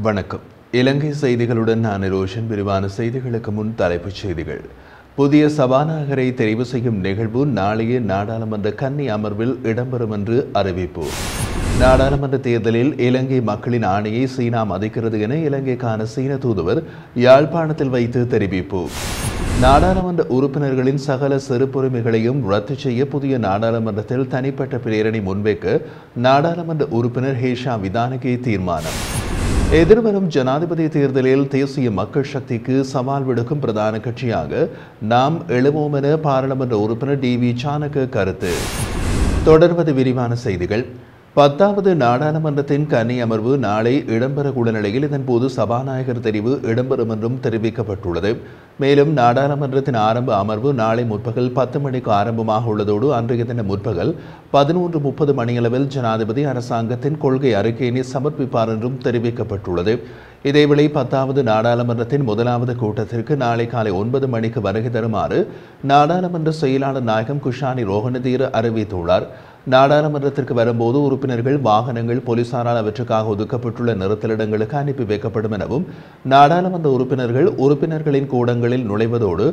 வணக்கம். இலங்கை செய்திகளுடன் நான் ரோஷன். விரிவான செய்திகளுக்கு முன் தலைப்புச் செய்திகள். புதிய சபாநாயகரை தெரிவு செய்யும் நிகழ்வு நாளைய நாடாளுமன்ற கன்னி அமர்வில் இடம்பெறும் என்று அறிவிப்பு. நாடாளுமன்ற தேர்தலில் இலங்கை மக்களின் ஆணையை சீனா மதிக்கிறது என இலங்கைக்கான சீன தூதுவர் யாழ்ப்பாணத்தில் வைத்து தெரிவிப்பு. நாடாளுமன்ற உறுப்பினர்களின் சகல சிறப்புரிமைகளையும் ரத்து செய்ய புதிய நாடாளுமன்றத்தில் தனிப்பட்ட பிரேரணை முன்வைக்க நாடாளுமன்ற உறுப்பினர் ஹேஷா விதானகே தீர்மானம். எதிர்வரும் ஜனாதிபதி தேர்தலில் தேசிய மக்கள் சக்திக்கு சவால் விடுக்கும் பிரதான கட்சியாக நாம் எழுவோம் என பாராளுமன்ற உறுப்பினர் டி.வி. சாணக்க கருத்து. தொடர்வது விரிவான செய்திகள். 10வது நாடாளுமன்றத்தின் கன்னி அமர்வு நாளை இடம்பெறவுள்ள நிலையில் இதன்போது சபாநாயகர் தெரிவு இடம்பெறும் என்றும் தெரிவிக்கப்பட்டுள்ளது. மேலும் நாடாளுமன்றத்தின் ஆரம்ப அமர்வு நாளை முற்பகல் 10 மணிக்கு ஆரம்பமாக உள்ளதோடு அன்றைய தின முற்பகல் 11:30 மணியளவில் ஜனாதிபதி அரசாங்கத்தின் கொள்கை அறிக்கையினை சமர்ப்பிப்பார் என்றும் தெரிவிக்கப்பட்டுள்ளது. இதேவேளை 10வது நாடாளுமன்றத்தின் முதலாவது கூட்டத்திற்கு நாளை காலை 9 மணிக்கு வருகை தருமாறு நாடாளுமன்ற செயலாளர் நாயகம் குஷானி ரோஹணதீர அறிவித்துள்ளார். நாடாளுமன்றத்திற்கு வரும்போது உறுப்பினர்கள் வாகனங்கள் போலீசாரால் அவற்றுக்காக ஒதுக்கப்பட்டுள்ள நிறுத்தலிடங்களுக்கு அனுப்பி வைக்கப்படும் எனவும் நாடாளுமன்ற உறுப்பினர்களின் கூடங்களில் நுழைவதோடு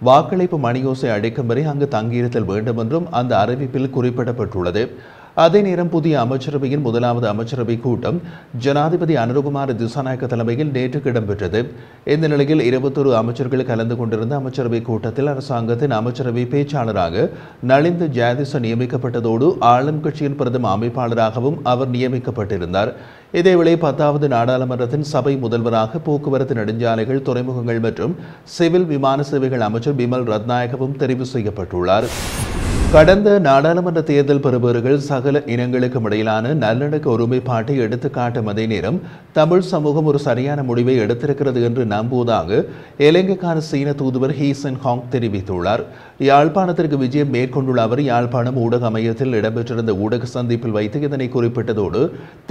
வாக்களிப்பு மணியோசை அடிக்கும் வரை அங்கு தங்கியிருத்தல் வேண்டும் என்றும் அந்த அறிவிப்பில் குறிப்பிடப்பட்டுள்ளது. அதே நேரம் புதிய அமைச்சரவையின் முதலாவது அமைச்சரவை கூட்டம் ஜனாதிபதி அனுரகுமார திசாநாயக்க தலைமையில் நேற்று இடம்பெற்றது. இந்த நிலையில் 21 அமைச்சர்கள் கலந்து கொண்டிருந்த அமைச்சரவை கூட்டத்தில் அரசாங்கத்தின் அமைச்சரவை பேச்சாளராக நலிந்த ஜாதிச நியமிக்கப்பட்டதோடு ஆளும் கட்சியின் பிரதம அமைப்பாளராகவும் அவர் நியமிக்கப்பட்டிருந்தார். இதேவேளை 10வது நாடாளுமன்றத்தின் சபை முதல்வராக போக்குவரத்து நெடுஞ்சாலைகள் துறைமுகங்கள் மற்றும் சிவில் விமான சேவைகள் அமைச்சர் பிமல் ரத்நாயகவும் தெரிவு செய்யப்பட்டுள்ளார். கடந்த நாடாளுமன்ற தேர்தல் பெறுபவர்கள் சகல இனங்களுக்கும் இடையிலான நல்லிணக்க ஒருமைப்பாட்டை எடுத்துக்காட்டும் அதே நேரம் தமிழ் சமூகம் ஒரு சரியான முடிவை எடுத்திருக்கிறது என்று நம்புவதாக இலங்கைக்கான சீன தூதுவர் ஹீ சென் ஹாங் தெரிவித்துள்ளார். யாழ்ப்பாணத்திற்கு விஜயம் மேற்கொண்டுள்ள அவர் யாழ்ப்பாணம் ஊடக மையத்தில் இடம்பெற்றிருந்த ஊடக சந்திப்பில் வைத்து இதனை குறிப்பிட்டதோடு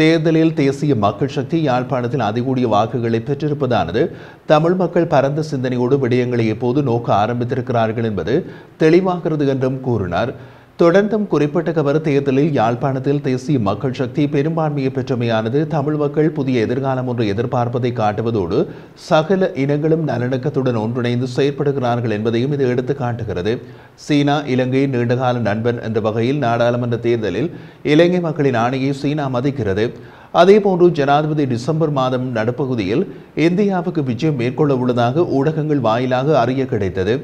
தேர்தலில் தேசிய மக்கள் சக்தி யாழ்ப்பாணத்தில் அதிகூடிய வாக்குகளை பெற்றிருப்பதானது தமிழ் மக்கள் பரந்த சிந்தனையோடு விடயங்களை எப்போது நோக்க ஆரம்பித்திருக்கிறார்கள் என்பது தெளிவாகிறது என்றும் கூறினார். தொடர்ந்தும் குறிப்பிட்ட அவர் தேர்தலில் யாழ்ப்பாணத்தில் தேசிய மக்கள் சக்தி பெரும்பான்மையை பெற்றமையானது தமிழ் மக்கள் புதிய எதிர்காலம் ஒன்று எதிர்பார்ப்பதை காட்டுவதோடு சகல இனங்களும் நல்லிணக்கத்துடன் ஒன்றிணைந்து செயற்படுகிறார்கள் என்பதையும் இது எடுத்து காட்டுகிறது. சீனா இலங்கை நீண்டகால நண்பன் என்ற வகையில் நாடாளுமன்ற தேர்தலில் இலங்கை மக்களின் ஆணையை சீனா மதிக்கிறது. அதேபோன்று ஜனாதிபதி டிசம்பர் மாதம் நடுப்பகுதியில் இந்தியாவுக்கு விஜயம் மேற்கொள்ள உள்ளதாக ஊடகங்கள் வாயிலாக அறிய கிடைத்தது.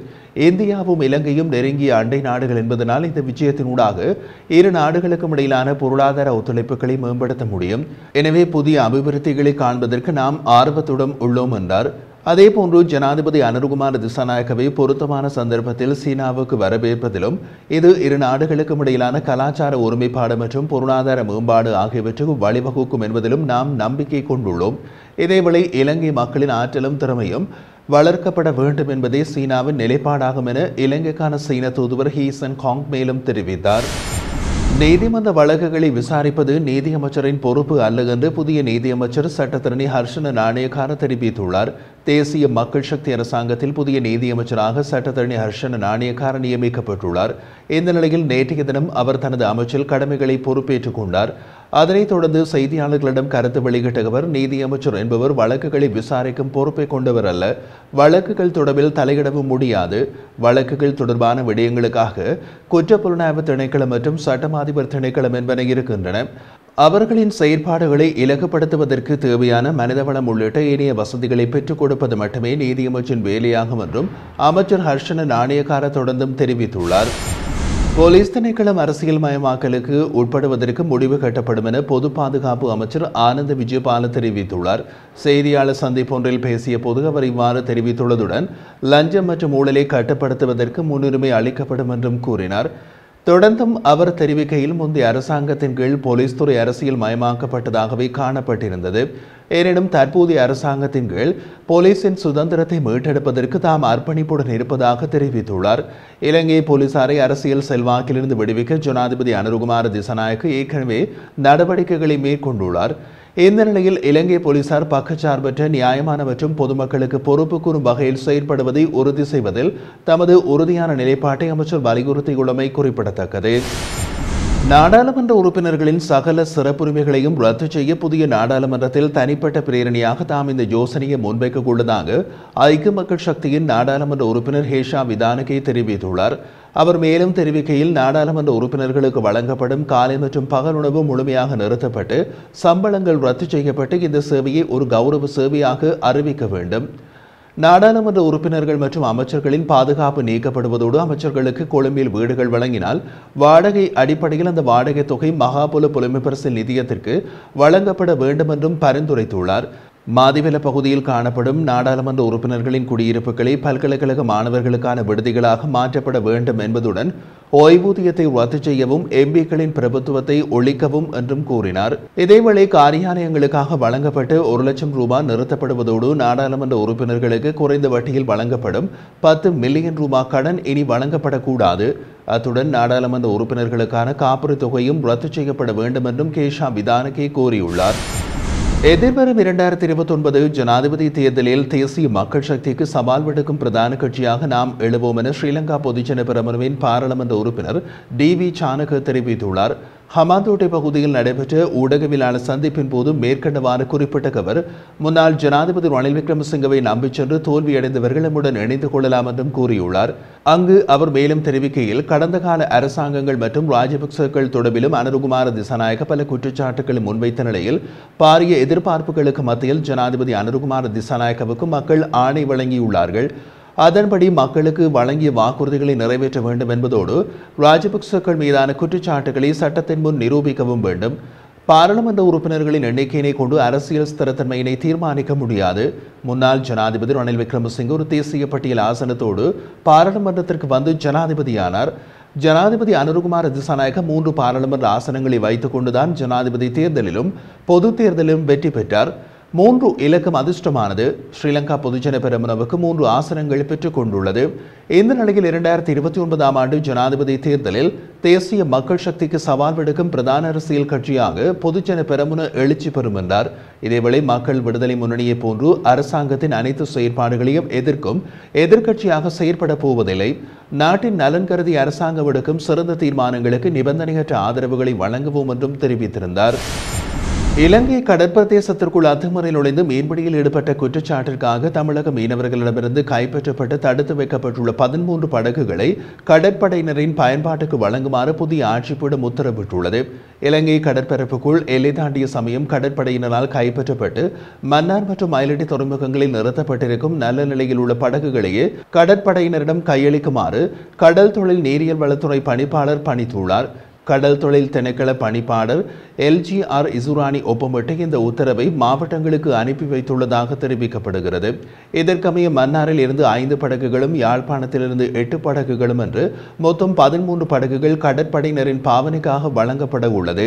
இந்தியாவும் இலங்கையும் நெருங்கிய அண்டை நாடுகள் என்பதனால் இந்த விஜயத்தினூடாக இரு நாடுகளுக்கும் இடையிலான பொருளாதார ஒத்துழைப்புகளை மேம்படுத்த முடியும். எனவே புதிய அபிவிருத்திகளை காண்பதற்கு நாம் ஆர்வத்துடன் உள்ளோம் என்றார். அதேபோன்று ஜனாதிபதி அனுரகுமார திசாநாயக்கவை பொருத்தமான சந்தர்ப்பத்தில் சீனாவுக்கு வரவேற்பதிலும் இது இரு நாடுகளுக்கும் இடையிலான கலாச்சார ஒருமைப்பாடு மற்றும் பொருளாதார மேம்பாடு ஆகியவற்றுக்கு வழிவகுக்கும் என்பதிலும் நாம் நம்பிக்கை கொண்டுள்ளோம். இதேவேளை இலங்கை மக்களின் ஆற்றலும் திறமையும் வளர்க்கப்பட வேண்டும் என்பதே சீனாவின் நிலைப்பாடாகும் என இலங்கைக்கான சீன தூதுவர் ஹீ சென் ஹாங் மேலும் தெரிவித்தார். நீதிமன்ற வழக்குகளை விசாரிப்பது நீதியமைச்சரின் பொறுப்பு அல்ல என்று புதிய நீதியமைச்சர் சட்டத்தரணி ஹர்ஷன நாணயக்கார தெரிவித்துள்ளார். தேசிய மக்கள் சக்தி அரசாங்கத்தில் புதிய நீதியமைச்சராக சட்டத்தரணி ஹர்ஷன நாணயக்கார நியமிக்கப்பட்டுள்ளார். இந்த நிலையில் நேற்றைய தினம் அவர் தனது அமைச்சில் கடமைகளை பொறுப்பேற்றுக் கொண்டார். அதனைத் தொடர்ந்து செய்தியாளர்களிடம் கருத்து வெளியிட்ட அவர் நீதியமைச்சர் என்பவர் வழக்குகளை விசாரிக்கும் பொறுப்பை கொண்டவர் அல்ல. வழக்குகள் தொடர்பில் தலையிடவும் முடியாது. வழக்குகள் தொடர்பான விடயங்களுக்காக குற்றப்புலனாய்வு திணைக்களம் மற்றும் சட்டமா அதிபர் திணைக்களம் என்பன இருக்கின்றன. அவர்களின் செயற்பாடுகளை இலகுப்படுத்துவதற்கு தேவையான மனிதவளம் உள்ளிட்ட ஏனைய வசதிகளை பெற்றுக் கொடுப்பது மட்டுமே நீதியமைச்சின் வேலையாகும் என்றும் அமைச்சர் ஹர்ஷன நாணயக்கார தொடர்ந்தும் தெரிவித்துள்ளார். போலீஸ் திணைக்களம் அரசியல் மயமாக்கலுக்கு உட்படுவதற்கு முடிவு கட்டப்படும் என பொது பாதுகாப்பு அமைச்சர் ஆனந்த விஜயபால தெரிவித்துள்ளார். செய்தியாளர் சந்திப்பொன்றில் பேசிய போது அவர் இவ்வாறு தெரிவித்துள்ளதுடன் லஞ்சம் மற்றும் ஊழலை கட்டுப்படுத்துவதற்கு முன்னுரிமை அளிக்கப்படும் என்றும் கூறினார். தொடர்ந்தும் அவர் தெரிவிக்கையில் முந்தைய அரசாங்கத்தின் கீழ் போலீஸ் துறை அரசியல் மயமாக்கப்பட்டதாகவே காணப்பட்டிருந்தது. எனினும் தற்போதைய அரசாங்கத்தின் கீழ் போலீசின் சுதந்திரத்தை மீட்டெடுப்பதற்கு தாம் அர்ப்பணிப்புடன் இருப்பதாக தெரிவித்துள்ளார். இலங்கை போலீசாரை அரசியல் செல்வாக்கிலிருந்து விடுவிக்க ஜனாதிபதி அனுரகுமார திசாநாயக்க ஏற்கனவே நடவடிக்கைகளை மேற்கொண்டுள்ளார். இந்த நிலையில் இலங்கை போலீசார் பக்கச்சார்பற்ற நியாயமான மற்றும் பொதுமக்களுக்கு பொறுப்பு கூறும் வகையில் செயற்படுவதை உறுதி செய்வதில் தமது உறுதியான நிலைப்பாட்டை அமைச்சர் வலியுறுத்தியுள்ளமை குறிப்பிடத்தக்கது. நாடாளுமன்ற உறுப்பினர்களின் சகல சிறப்புரிமைகளையும் ரத்து செய்ய புதிய நாடாளுமன்றத்தில் தனிப்பட்ட பிரேரணையாக தாம் இந்த யோசனையை முன்வைக்க உள்ளதாக ஐக்கிய மக்கள் சக்தியின் நாடாளுமன்ற உறுப்பினர் ஹேஷா விதானகே தெரிவித்துள்ளார். அவர் மேலும் தெரிவிக்கையில், நாடாளுமன்ற உறுப்பினர்களுக்கு வழங்கப்படும் காலை மற்றும் பகல் உணவு முழுமையாக நிறுத்தப்பட்டு சம்பளங்கள் ரத்து செய்யப்பட்டு இந்த சேவையை ஒரு கௌரவ சேவையாக அறிவிக்க வேண்டும். நாடாளுமன்ற உறுப்பினர்கள் மற்றும் அமைச்சர்களின் பாதுகாப்பு நீக்கப்படுவதோடு அமைச்சர்களுக்கு கொழும்பில் வீடுகள் வழங்கினால் வாடகை அடிப்படையில் அந்த வாடகை தொகை மகாபுல புலமைப்பரிசில் நிதியத்திற்கு வழங்கப்பட வேண்டும் என்றும் பரிந்துரைத்துள்ளார். மாதிவெல பகுதியில் காணப்படும் நாடாளுமன்ற உறுப்பினர்களின் குடியிருப்புகளை பல்கலைக்கழக மாணவர்களுக்கான விடுதிகளாக மாற்றப்பட வேண்டும் என்பதுடன் ஓய்வூதியத்தை ரத்து செய்யவும் எம்பிக்களின் பிரபுத்துவத்தை ஒழிக்கவும் என்றும் கூறினார். இதேவேளை காரியாலயங்களுக்காக வழங்கப்பட்டு 1 லட்சம் ரூபாய் நிறுத்தப்படுவதோடு நாடாளுமன்ற உறுப்பினர்களுக்கு குறைந்த வட்டியில் வழங்கப்படும் 10 மில்லியன் ரூபாய் கடன் இனி வழங்கப்படக்கூடாது. அத்துடன் நாடாளுமன்ற உறுப்பினர்களுக்கான காப்புறுதி தொகையும் ரத்து செய்யப்பட வேண்டும் என்றும் கேஷா விதானகே கூறியுள்ளார். எதிர்வரும் 2029 ஜனாதிபதி தேர்தலில் தேசிய மக்கள் சக்திக்கு சவால் விடுக்கும் பிரதான கட்சியாக நாம் எழுவோம் என ஸ்ரீலங்கா பொதுஜன பெரமுனவின் பாராளுமன்ற உறுப்பினர் டி.வி. சானக தெரிவித்துள்ளார். ஹமாந்தோட்டை பகுதியில் நடைபெற்ற ஊடகவியலாளர் சந்திப்பின் போது மேற்கண்டவாறு குறிப்பிட்ட அவர், முன்னாள் ஜனாதிபதி ரணில் விக்ரமசிங்கவை நம்பிச் சென்று தோல்வியடைந்தவர்கள் நம்முடன் இணைந்து கொள்ளலாம் என்றும் கூறியுள்ளார். அங்கு அவர் மேலும் தெரிவிக்கையில், கடந்த கால அரசாங்கங்கள் மற்றும் ராஜபக்சர்கள் தொடர்பிலும் அனுருகுமார திசாநாயக்க பல குற்றச்சாட்டுகளை முன்வைத்த நிலையில் பாரிய எதிர்பார்ப்புகளுக்கு மத்தியில் ஜனாதிபதி அனுருகுமார திசாநாயக்கவுக்கு மக்கள் ஆணை வழங்கியுள்ளார்கள். அதன்படி மக்களுக்கு வழங்கிய வாக்குறுதிகளை நிறைவேற்ற வேண்டும் என்பதோடு ராஜபக்சர்கள் மீதான குற்றச்சாட்டுகளை சட்டத்தின் முன் நிரூபிக்கவும் வேண்டும். பாராளுமன்ற உறுப்பினர்களின் எண்ணிக்கையினை கொண்டு அரசியல் ஸ்திரத்தன்மையினை தீர்மானிக்க முடியாது. முன்னாள் ஜனாதிபதி ரணில் விக்ரமசிங்க ஒரு தேசிய பட்டியல் ஆசனத்தோடு பாராளுமன்றத்திற்கு வந்து ஜனாதிபதியானார். ஜனாதிபதி அனுருகுமார திசாநாயக்க 3 பாராளுமன்ற ஆசனங்களை வைத்துக் கொண்டுதான் ஜனாதிபதி தேர்தலிலும் பொது தேர்தலிலும் வெற்றி பெற்றார். 3 இலக்கம் அதிர்ஷ்டமானது. ஸ்ரீலங்கா பொதுஜன பெரமுனவுக்கு 3 ஆசனங்கள் பெற்றுக் கொண்டுள்ளது. இந்த நிலையில் 2029 ஆண்டு ஜனாதிபதி தேர்தலில் தேசிய மக்கள் சக்திக்கு சவால் விடுக்கும் பிரதான அரசியல் கட்சியாக பொதுஜன பெரமுன எழுச்சி பெறும் என்றார். இதேவேளை மக்கள் விடுதலை முன்னணியை போன்று அரசாங்கத்தின் அனைத்து செயற்பாடுகளையும் எதிர்க்கும் எதிர்க்கட்சியாக செயற்பட போவதில்லை. நாட்டின் நலன் கருதி அரசாங்கம் எடுக்கும் சிறந்த தீர்மானங்களுக்கு நிபந்தனையற்ற ஆதரவுகளை வழங்குவோம் என்றும் தெரிவித்திருந்தார். இலங்கை கடற்பிரதேசத்திற்குள் அத்துமுறை நுழைந்து மீன்பிடியில் ஈடுபட்ட குற்றச்சாட்டிற்காக தமிழக மீனவர்களிடமிருந்து கைப்பற்றப்பட்டு தடுத்து வைக்கப்பட்டுள்ள 13 படகுகளை கடற்படையினரின் பயன்பாட்டுக்கு வழங்குமாறு புதிய ஆட்சிப்பீடம் உத்தரவிட்டுள்ளது. இலங்கை கடற்பரப்புக்குள் எல்லை தாண்டிய சமயம் கடற்படையினரால் கைப்பற்றப்பட்டு மன்னார் மற்றும் மயிலட்டி துறைமுகங்களில் நிறுத்தப்பட்டிருக்கும் நல்ல நிலையில் உள்ள படகுகளையே கடற்படையினரிடம் கையளிக்குமாறு கடல் தொழில் நீரியல் வளத்துறை பணிப்பாளர் பணித்துள்ளார். கடல் தொழில் திணைக்கள பணிப்பாளர் எல்.ஜி.ஆர். இசுரானி ஒப்பமிட்டு இந்த உத்தரவை மாவட்டங்களுக்கு அனுப்பி வைத்துள்ளதாக தெரிவிக்கப்படுகிறது. இதற்கமைய மன்னாரில் இருந்து 5 படகுகளும் யாழ்ப்பாணத்திலிருந்து 8 படகுகளும் என்று மொத்தம் 13 படகுகள் கடற்படையினரின் பாவனைக்காக வழங்கப்பட உள்ளது.